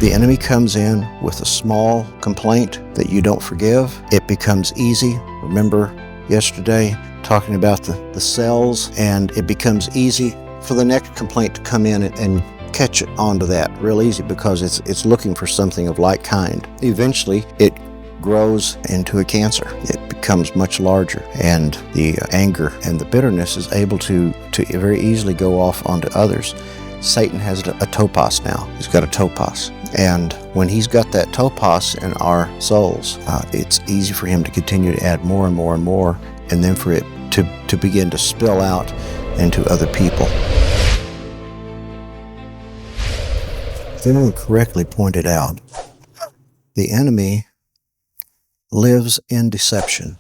The enemy comes in with a small complaint that you don't forgive. It becomes easy. Remember yesterday talking about the cells, and it becomes easy for the next complaint to come in and catch onto that real easy because it's looking for something of like kind. Eventually, it grows into a cancer. It becomes much larger, and the anger and the bitterness is able to very easily go off onto others. Satan has a topos now. He's got a topos. And when he's got that topos in our souls, it's easy for him to continue to add more and more and more, and then for it to begin to spill out into other people. Then correctly pointed out, the enemy lives in deception.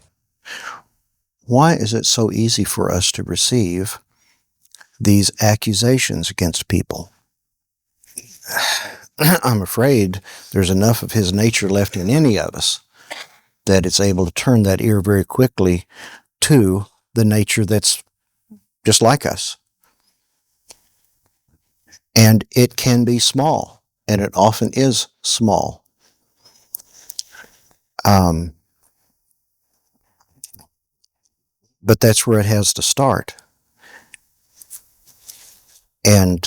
Why is it so easy for us to receive these accusations against people? I'm afraid there's enough of his nature left in any of us that it's able to turn that ear very quickly to the nature that's just like us. And it can be small, and it often is small. But that's where it has to start. And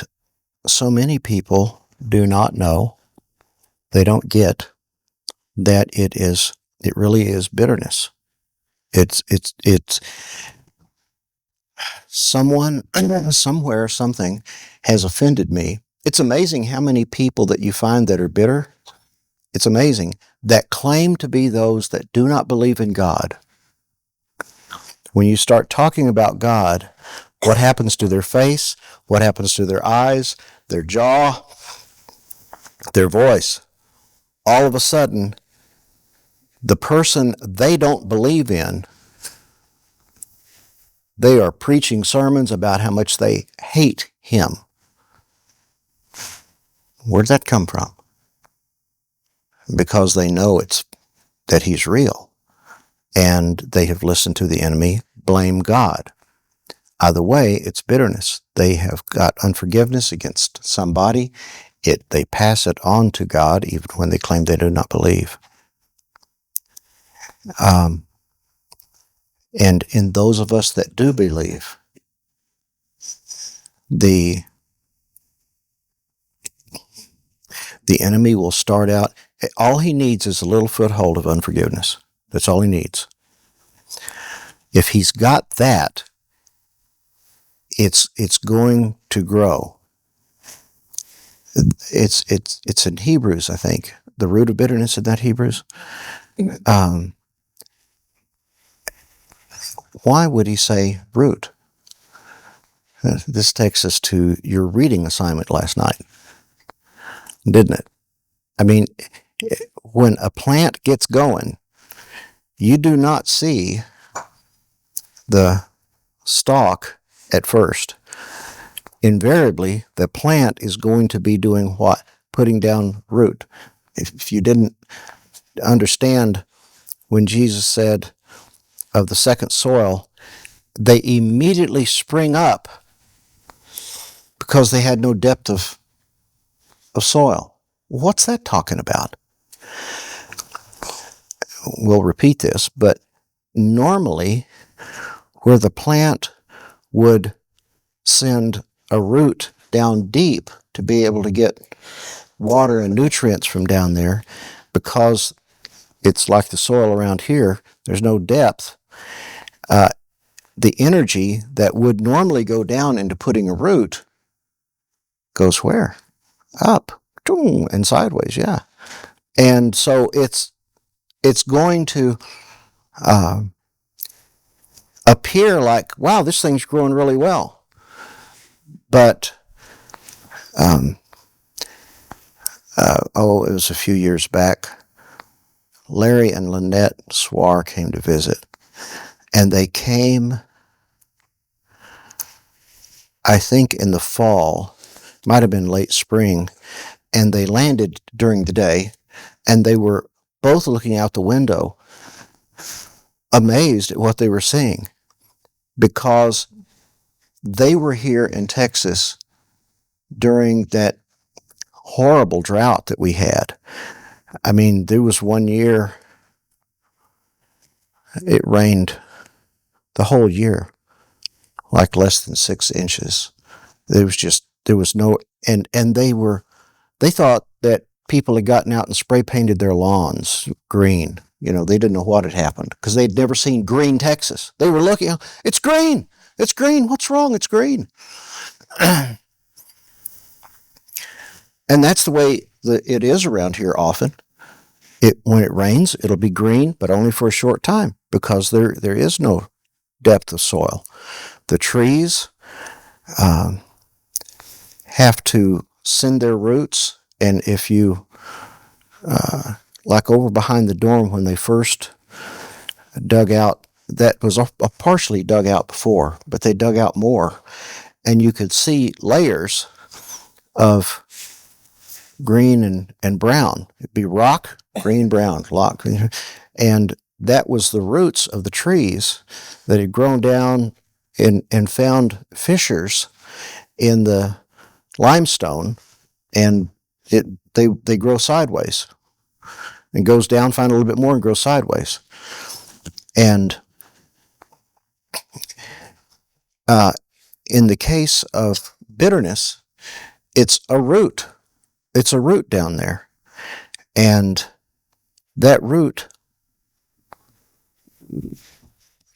so many people do not know, they don't get that it really is bitterness. It's someone, somewhere, something has offended me. It's amazing how many people that you find that are bitter. It's amazing that claim to be those that do not believe in God. When you start talking about God, what happens to their face? What happens to their eyes, their jaw, their voice? All of a sudden, the person they don't believe in, they are preaching sermons about how much they hate him. Where'd that come from? Because they know that he's real. And they have listened to the enemy blame God. Either way, it's bitterness. They have got unforgiveness against somebody. They pass it on to God even when they claim they do not believe. And in those of us that do believe, the enemy will start out, all he needs is a little foothold of unforgiveness. That's all he needs. If he's got that, it's going to grow. It's in Hebrews, I think. The root of bitterness, is that Hebrews? Why would he say root? This takes us to your reading assignment last night, didn't it? I mean, when a plant gets going, you do not see the stalk at first. Invariably, the plant is going to be doing what? Putting down root. If you didn't understand when Jesus said of the second soil, they immediately spring up because they had no depth of soil. What's that talking about? We'll repeat this, but normally where the plant would send a root down deep to be able to get water and nutrients from down there, because it's like the soil around here, there's no depth. The energy that would normally go down into putting a root goes where? Up, and sideways, yeah. And so it's going to appear like, wow, this thing's growing really well. But, it was a few years back, Larry and Lynette Swar came to visit, and they came, I think in the fall, might have been late spring, and they landed during the day, and they were both looking out the window, amazed at what they were seeing, because they were here in Texas during that horrible drought that we had. I mean, there was one year it rained the whole year, like less than 6 inches. There was no, and they thought that people had gotten out and spray painted their lawns green. They didn't know what had happened because they'd never seen green Texas. They were looking, it's green. It's green. What's wrong? It's green. And that's the way it is around here often. When it rains, it'll be green, but only for a short time because there is no depth of soil. The trees have to send their roots, and if you, like over behind the dorm when they first dug out, that was partially dug out before, but they dug out more, and you could see layers of green and brown. It'd be rock, green, brown, rock, green, and that was the roots of the trees that had grown down and found fissures in the limestone, and they grow sideways. And goes down, find a little bit more, and grows sideways. And in the case of bitterness, it's a root. It's a root down there. And that root,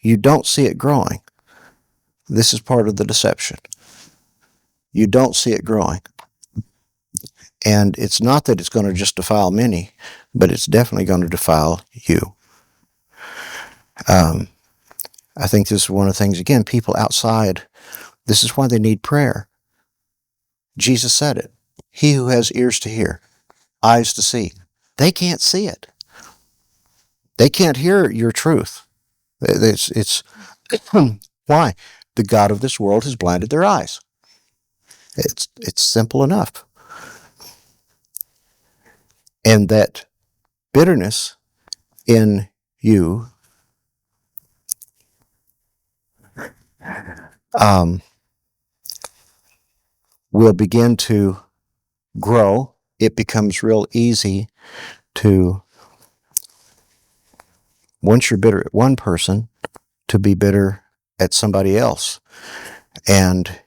you don't see it growing. This is part of the deception. You don't see it growing. And it's not that it's going to just defile many, but it's definitely going to defile you. I think this is one of the things, again, people outside, this is why they need prayer. Jesus said it. He who has ears to hear, eyes to see. They can't see it. They can't hear your truth. It's why? The God of this world has blinded their eyes. It's simple enough. And that bitterness in you will begin to grow. It becomes real easy to, once you're bitter at one person, to be bitter at somebody else. And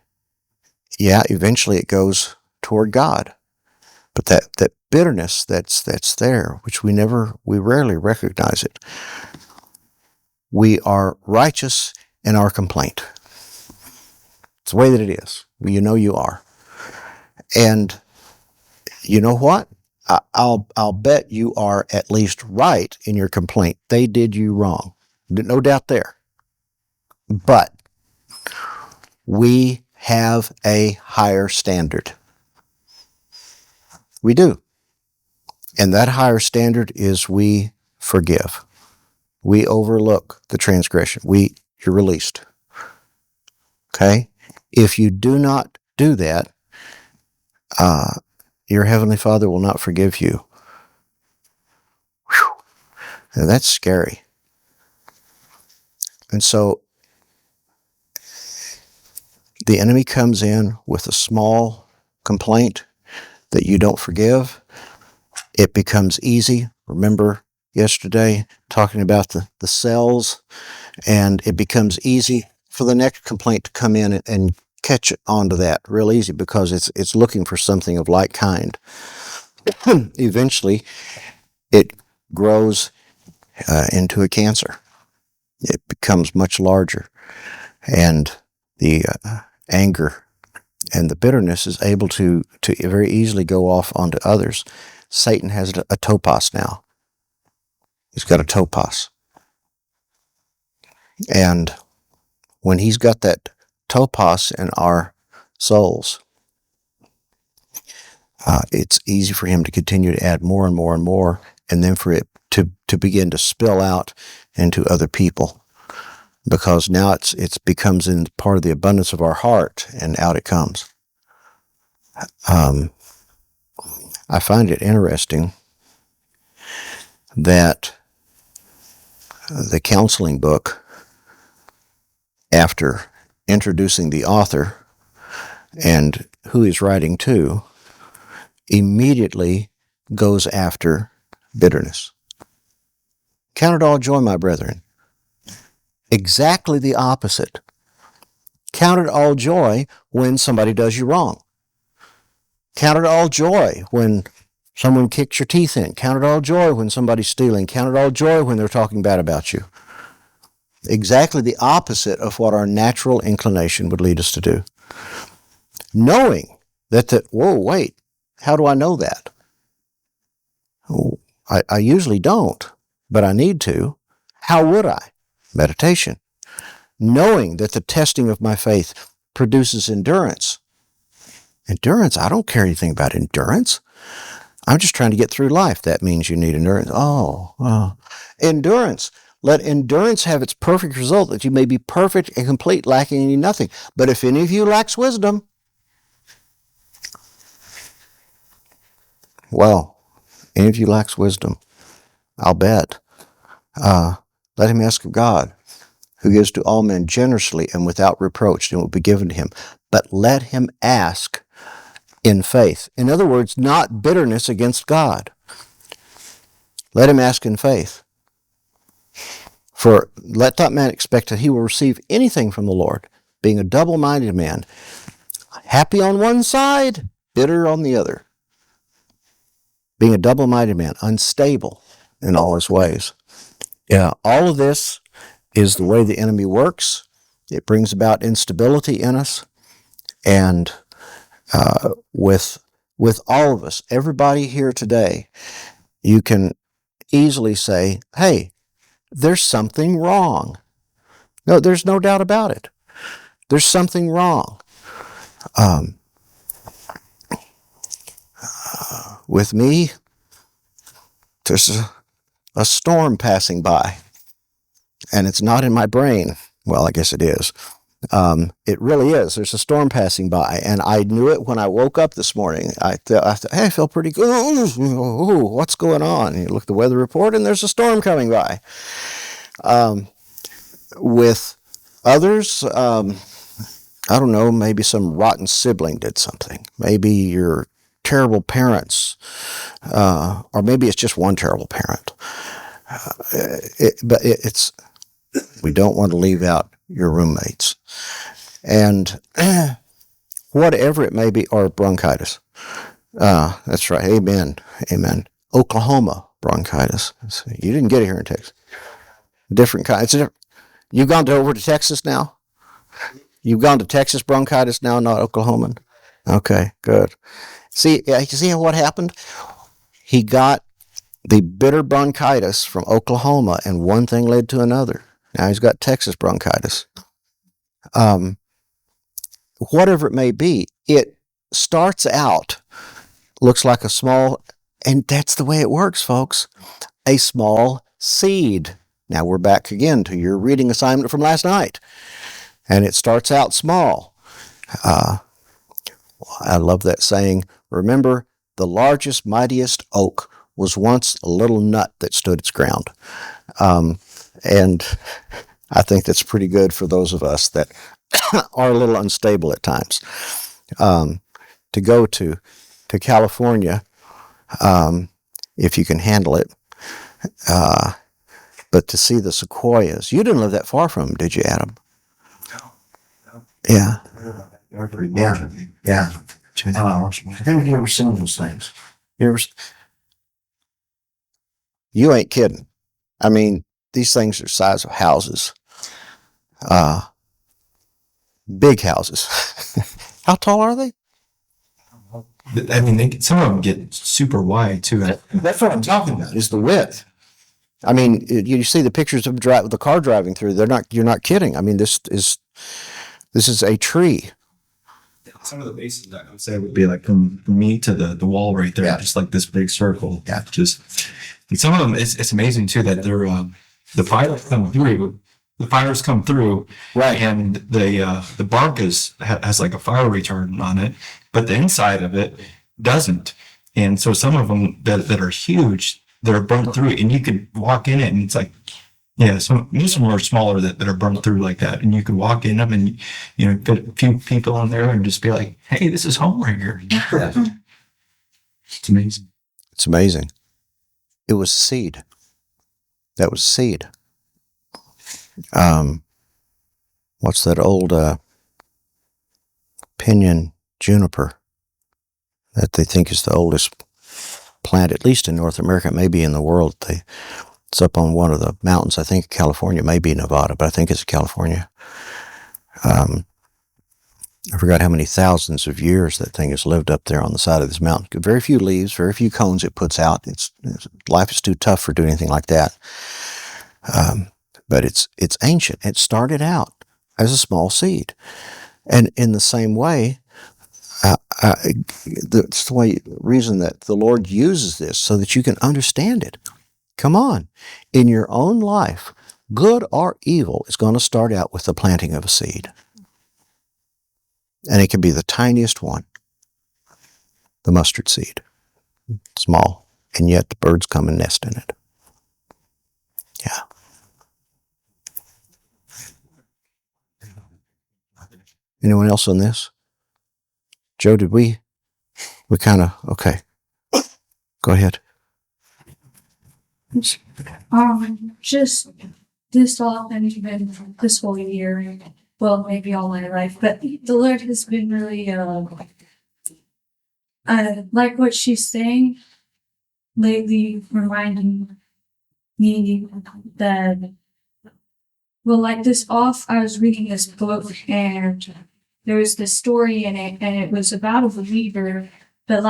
yeah, eventually it goes toward God. But that bitterness that's there, which we rarely recognize it. We are righteous in our complaint. It's the way that it is. You know you are. And you know what? I'll bet you are at least right in your complaint. They did you wrong. No doubt there. But we have a higher standard. We do. And that higher standard is we forgive. We overlook the transgression. You're released. Okay? If you do not do that, your Heavenly Father will not forgive you. Whew. Now that's scary. And so the enemy comes in with a small complaint that you don't forgive. It becomes easy. Remember yesterday talking about the cells, and it becomes easy for the next complaint to come in and catch onto that real easy because it's looking for something of like kind. Eventually, it grows into a cancer. It becomes much larger, and the anger and the bitterness is able to very easily go off onto others. Satan has a topos now. He's got a topos. And when he's got that topos in our souls, it's easy for him to continue to add more and more and more, and then for it to begin to spill out into other people. Because now it becomes in part of the abundance of our heart, and out it comes. I find it interesting that the counseling book, after introducing the author and who he's writing to, immediately goes after bitterness. Count it all joy, my brethren. Exactly the opposite. Count it all joy when somebody does you wrong. Count it all joy when someone kicks your teeth in. Count it all joy when somebody's stealing. Count it all joy when they're talking bad about you. Exactly the opposite of what our natural inclination would lead us to do. Knowing that, whoa, wait, how do I know that? Oh, I usually don't, but I need to. How would I? Meditation. Knowing that the testing of my faith produces endurance. Endurance? I don't care anything about endurance. I'm just trying to get through life. That means you need endurance. Endurance. Let endurance have its perfect result, that you may be perfect and complete, lacking in nothing. But if any of you lacks wisdom, well, any of you lacks wisdom, I'll bet. Let him ask of God, who gives to all men generously and without reproach, and it will be given to him. But let him ask in faith. In other words, not bitterness against God. Let him ask in faith. For let that man expect that he will receive anything from the Lord, being a double-minded man, happy on one side, bitter on the other. Being a double-minded man, unstable in all his ways. Yeah, all of this is the way the enemy works. It brings about instability in us. And with all of us, everybody here today, you can easily say, hey, there's something wrong. No, there's no doubt about it. There's something wrong. With me, there's a storm passing by, and it's not in my brain. Well, I guess it is. It really is. There's a storm passing by, and I knew it when I woke up this morning. I thought, hey, I feel pretty good. Ooh, what's going on? And you look at the weather report, and there's a storm coming by. With others, I don't know, maybe some rotten sibling did something. Maybe your terrible parents, or maybe it's just one terrible parent. We don't want to leave out your roommates. And whatever it may be, or bronchitis. That's right. Amen. Amen. Oklahoma bronchitis. You didn't get it here in Texas. Different kind. You've gone over to Texas now? You've gone to Texas bronchitis now, not Oklahoman? Okay, good. See, you see what happened? He got the bitter bronchitis from Oklahoma, and one thing led to another. Now he's got Texas bronchitis. Whatever it may be, it starts out, looks like a small, and that's the way it works, folks, a small seed. Now we're back again to your reading assignment from last night. And it starts out small. I love that saying. Remember, the largest, mightiest oak was once a little nut that stood its ground. And I think that's pretty good for those of us that are a little unstable at times. To go to California, if you can handle it, but to see the sequoias. You didn't live that far from them, did you, Adam? No. Yeah. Yeah. 2 hours. Have you ever seen those things? You ain't kidding. I mean, these things are the size of houses. Big houses. How tall are they? I mean, some of them get super wide too. That's what I'm talking about, is the width. I mean, you see the pictures of the car driving through. You're not kidding. I mean, this is a tree. Some of the bases I would say would be like from me to the wall right there, just like this big circle. Yeah. And some of them, it's amazing too that they're the fires come through. The fires come through, right? And the bark has like a fire retardant on it, but the inside of it doesn't. And so some of them that are huge, they're burnt through, and you could walk in it, and it's like, most of them are smaller that are burnt through like that, and you could walk in them, and get a few people in there and just be like, "Hey, this is home right here." It's amazing. It's amazing. It was seed. That was seed. What's that old pinyon juniper that they think is the oldest plant, at least in North America, maybe in the world? It's up on one of the mountains, I think California, maybe Nevada, but I think it's California. I forgot how many thousands of years that thing has lived up there on the side of this mountain. Very few leaves, very few cones it puts out. Life is too tough for doing anything like that. But it's ancient. It started out as a small seed. And in the same way, that's the reason that the Lord uses this, so that you can understand it. Come on. In your own life, good or evil is going to start out with the planting of a seed. And it can be the tiniest one, the mustard seed. Small, and yet the birds come and nest in it. Yeah. Anyone else on this? Joe, did we kind of, okay. Go ahead. Just this often, even this whole year, well, maybe all my life, but the Lord has been really, like what she's saying lately, reminding me that, well, like I was reading this book, and there was this story in it, and it was about a believer, but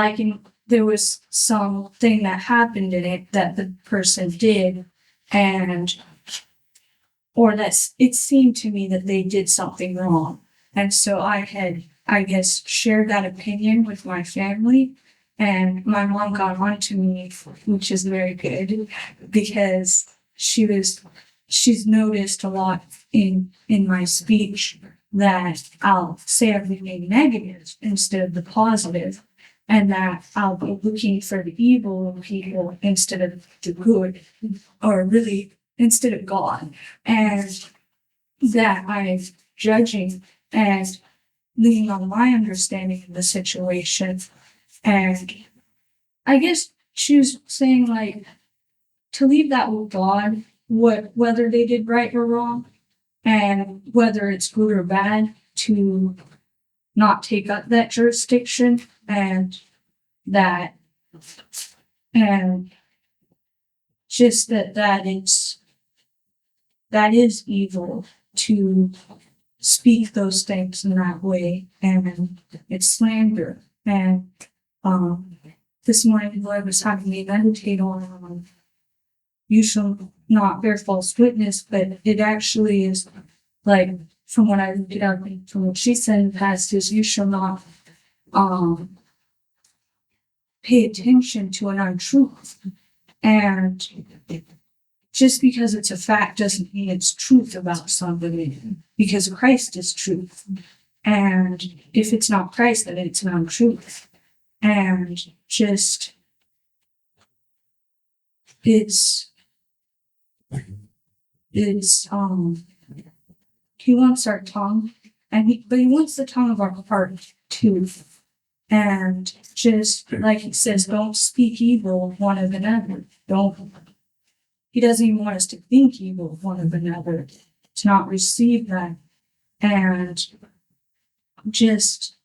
there was something that happened in it that the person did, it seemed to me that they did something wrong. And so I guess, shared that opinion with my family, and my mom got on to me, which is very good, because she's noticed a lot in my speech that I'll say everything negative instead of the positive, and that I'll be looking for the evil in people instead of the good, or really instead of God, and that I'm judging and leaning on my understanding of the situation. And I guess she was saying, like, to leave that with God, whether they did right or wrong, and whether it's good or bad, to not take up that jurisdiction, and just that is evil to speak those things in that way, and it's slander. And this morning the Lord was having me meditate on you shall not bear false witness, but it actually is, like, from what I looked it up, from what she said in the past, is you shall not pay attention to an untruth. And just because it's a fact doesn't mean it's truth about somebody, because Christ is truth. And if it's not Christ, then it's an untruth. And just, it's he wants our tongue, but he wants the tongue of our heart too. And just like he says, don't speak evil of one of another. He doesn't even want us to think evil of one of another, to not receive that. And just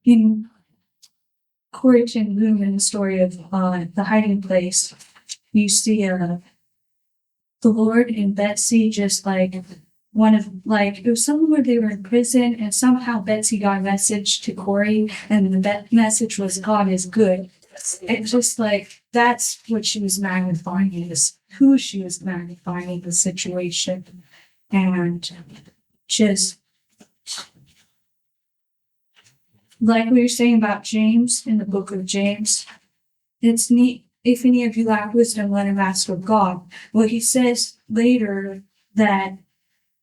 in Corey Ten Boom, in the story of the hiding place, you see the Lord and Betsy, just like it was somewhere where they were in prison, and somehow Betsy got a message to Corey, and the message was God is good. It's just like, that's what she was magnifying, is who she was magnifying, the situation. And just like we were saying about James, in the book of James, it's neat. If any of you lack wisdom, let him ask of God. Well, he says later that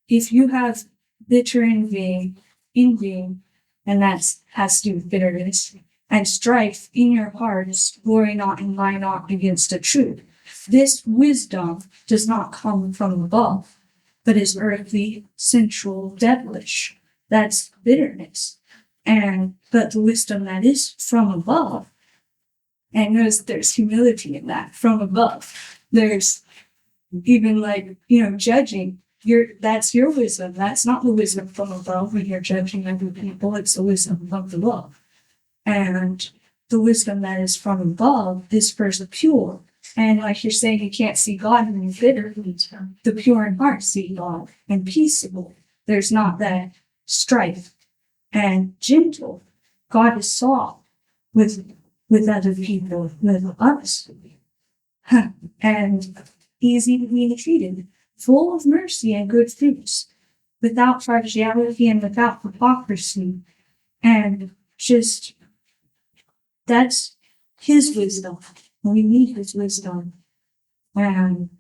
if you have bitter envy, and that has to do with bitterness, and strife in your hearts, glory not and lie not against the truth. This wisdom does not come from above, but is earthly, sensual, devilish. That's bitterness. But the wisdom that is from above, and there's humility in that, from above. There's even judging. That's your wisdom. That's not the wisdom from above when you're judging other people. It's the wisdom from above. And the wisdom that is from above is first pure. And like you're saying, you can't see God when you're bitter. The pure in heart see God, and peaceable. There's not that strife. And gentle. God is soft with other people, with us. And easy to be treated, full of mercy and good fruits, without partiality and without hypocrisy. And just, that's his wisdom. We need his wisdom. And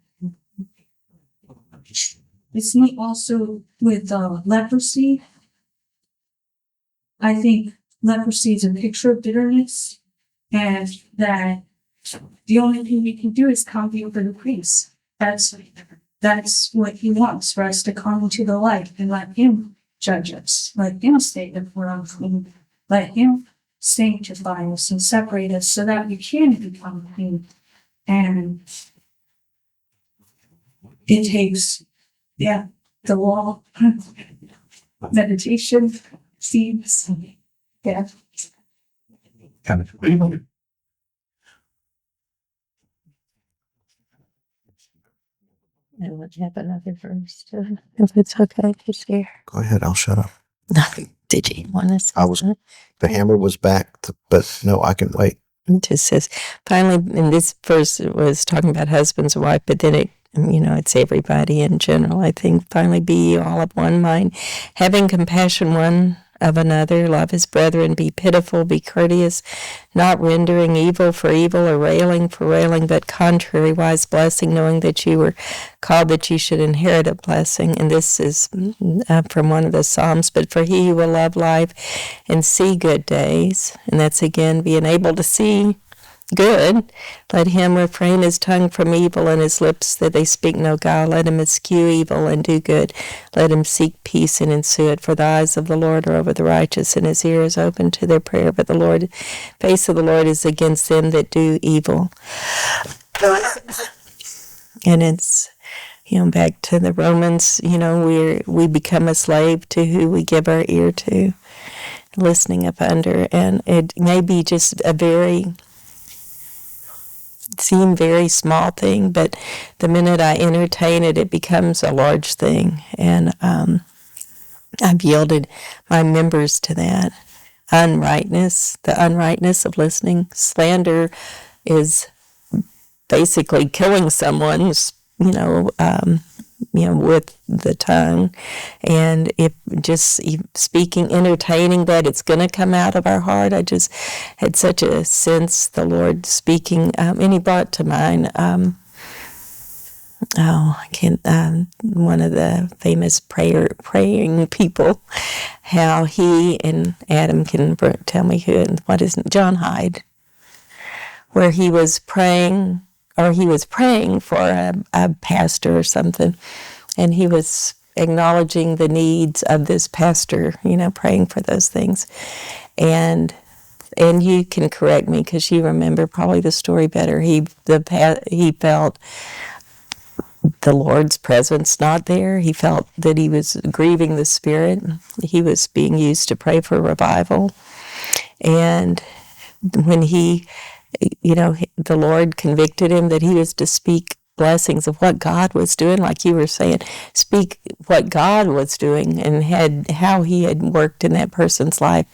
it's not also with leprosy. I think leprosy is a picture of bitterness, and that the only thing we can do is come before the priest. That's what he wants, for us to come to the light and let him judge us, let him say that we're unclean, let him sanctify us and separate us so that we can become clean. And it takes, the law, meditation, seeds, Kind of. I would have another verse too, if it's okay to share. Go ahead. I'll shut up. Did you want to say I was- that? The hammer was back, but no, I can wait. It just says, finally, in this verse, it was talking about husbands and wife, but then it's everybody in general. I think, finally, be ye all of one mind, having compassion one of another, love his brethren, be pitiful, be courteous, not rendering evil for evil or railing for railing, but contrariwise blessing, knowing that you were called that you should inherit a blessing. And this is from one of the Psalms, but for he who will love life and see good days, and that's again being able to see good, let him refrain his tongue from evil and his lips that they speak no guile. Let him eschew evil and do good. Let him seek peace and ensue it. For the eyes of the Lord are over the righteous, and his ear is open to their prayer. But the face of the Lord is against them that do evil. And it's back to the Romans. We become a slave to who we give our ear to, listening up under, and it may be just seem very small thing, but the minute I entertain it, it becomes a large thing. And I've yielded my members to that. The unrightness of listening. Slander is basically killing someone's, with the tongue. And if just speaking, entertaining that, it's going to come out of our heart. I just had such a sense, the Lord speaking, and he brought to mind, one of the famous praying people, how he and Adam can tell me who, and what is John Hyde, where he was praying for a pastor or something, and he was acknowledging the needs of this pastor, praying for those things. And you can correct me because you remember probably the story better. He felt the Lord's presence not there. He felt that he was grieving the Spirit. He was being used to pray for revival. And when the Lord convicted him that he was to speak blessings of what God was doing, like you were saying, speak what God was doing and how he had worked in that person's life.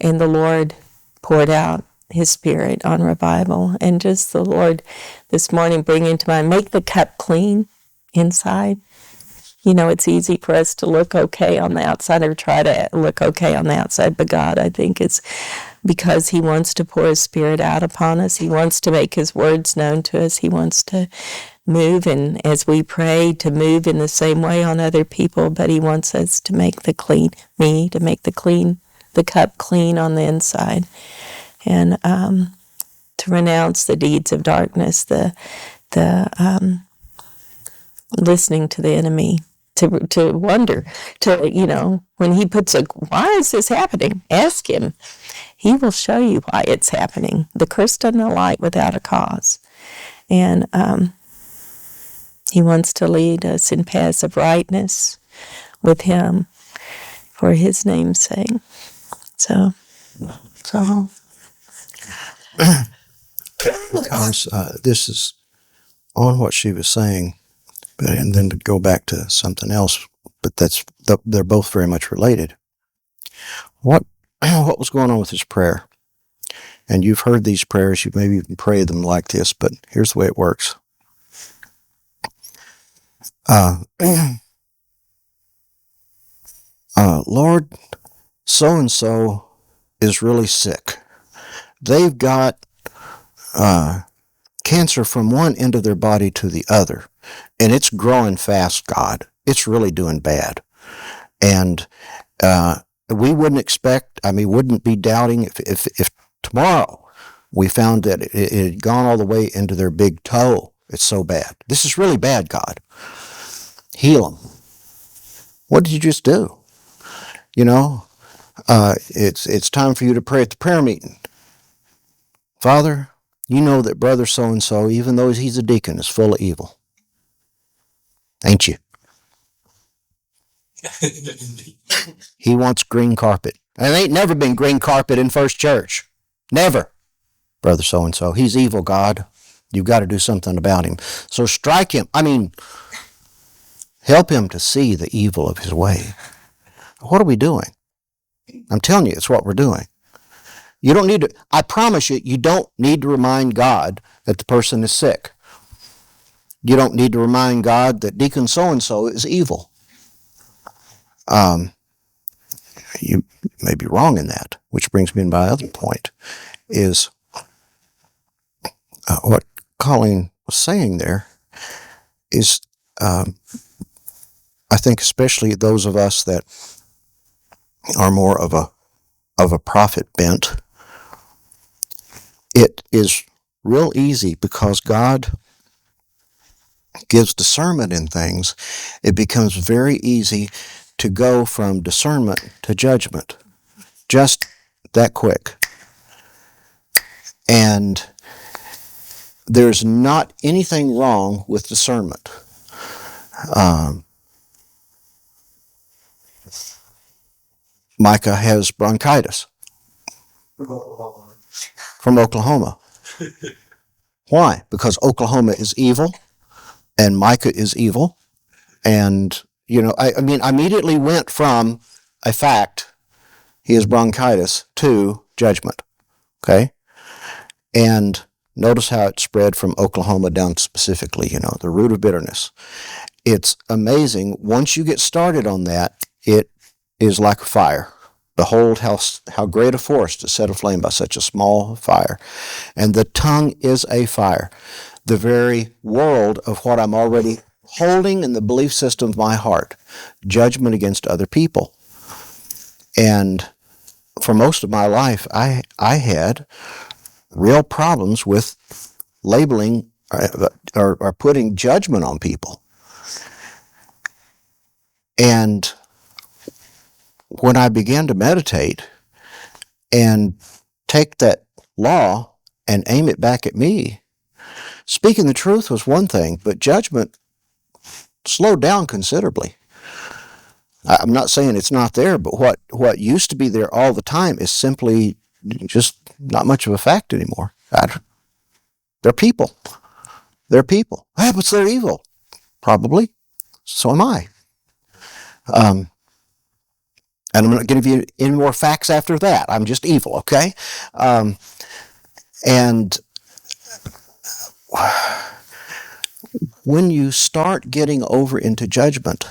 And the Lord poured out his Spirit on revival. And just the Lord this morning bringing to mind, make the cup clean inside. It's easy for us to look okay on the outside or try to look okay on the outside, but God, I think, is because he wants to pour his Spirit out upon us. He wants to make his words known to us. He wants to move, and as we pray, to move in the same way on other people, but he wants us to make the cup clean on the inside, and to renounce the deeds of darkness, the listening to the enemy, to wonder, when he puts why is this happening? Ask him. He will show you why it's happening. The curse doesn't alight without a cause. And he wants to lead us in paths of rightness with him for his name's sake. So. This is on what she was saying, and then to go back to something else, but they're both very much related. What was going on with his prayer? And you've heard these prayers, you maybe even pray them like this, but here's the way it works. Lord, so-and-so is really sick. They've got cancer from one end of their body to the other, and it's growing fast, God. It's really doing bad. And we wouldn't be doubting if tomorrow we found that it had gone all the way into their big toe. It's so bad. This is really bad, God. Heal them. What did you just do? It's time for you to pray at the prayer meeting. Father, you know that brother so-and-so, even though he's a deacon, is full of evil. Ain't you? He wants green carpet. And there ain't never been green carpet in First Church. Never. Brother so-and-so. He's evil, God. You've got to do something about him. So strike him. Help him to see the evil of his way. What are we doing? I'm telling you, it's what we're doing. You don't need to, I promise you, you don't need to remind God that the person is sick. You don't need to remind God that Deacon so-and-so is evil. You may be wrong in that, which brings me to my other point, is what Colleen was saying there is, I think especially those of us that are more of a prophet bent, it is real easy because God gives discernment in things. It becomes very easy to go from discernment to judgment. Just that quick. And there's not anything wrong with discernment. Micah has bronchitis from Oklahoma. Why? Because Oklahoma is evil and Micah is evil. And, I immediately went from a fact, he has bronchitis, to judgment. Okay? And notice how it spread from Oklahoma down specifically, the root of bitterness. It's amazing. Once you get started on that, it is like a fire. Behold how great a forest is set aflame by such a small fire. And the tongue is a fire. The very world of what I'm already holding in the belief system of my heart. Judgment against other people. And for most of my life, I had real problems with labeling or putting judgment on people. And when I began to meditate and take that law and aim it back at me, speaking the truth was one thing, but judgment slowed down considerably. I'm not saying it's not there, but what used to be there all the time is simply just not much of a fact anymore. They're people. They're people. Hey, but they're evil. Probably. So am I. And I'm not going to give you any more facts after that. I'm just evil, okay? And when you start getting over into judgment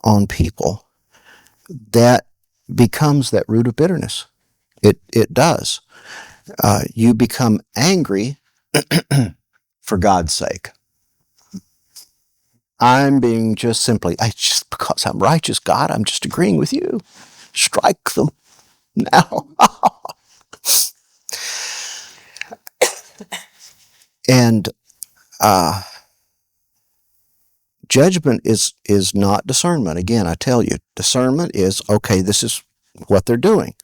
on people, that becomes that root of bitterness. It does. You become angry for God's sake. I'm being just because I'm righteous, God, I'm just agreeing with you. Strike them now. And Judgment is not discernment. Again, I tell you, discernment is, okay, this is what they're doing.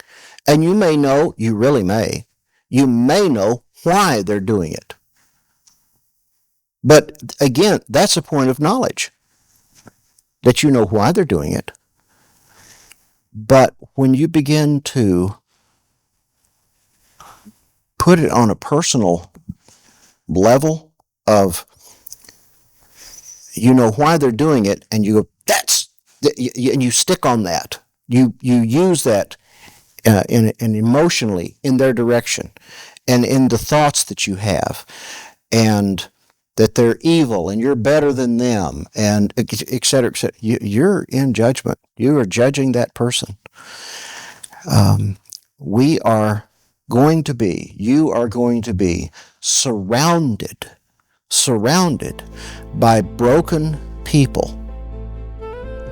And you may know, you really may, you may know why they're doing it. But again, that's a point of knowledge, that you know why they're doing it. But when you begin to put it on a personal level of, you know why they're doing it, and you go, and you stick on that. You use that and emotionally in their direction, and in the thoughts that you have, and that they're evil and you're better than them, and et cetera, et cetera. You're in judgment. You are judging that person. You are going to be surrounded by broken people.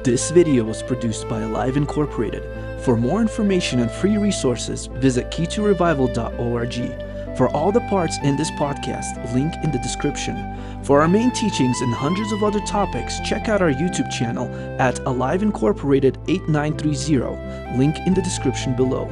This video was produced by Alive Incorporated. For more information and free resources, visit keytorevival.org. For all the parts in this podcast, link in the description. For our main teachings and hundreds of other topics, check out our YouTube channel at Alive Incorporated 8930, link in the description below.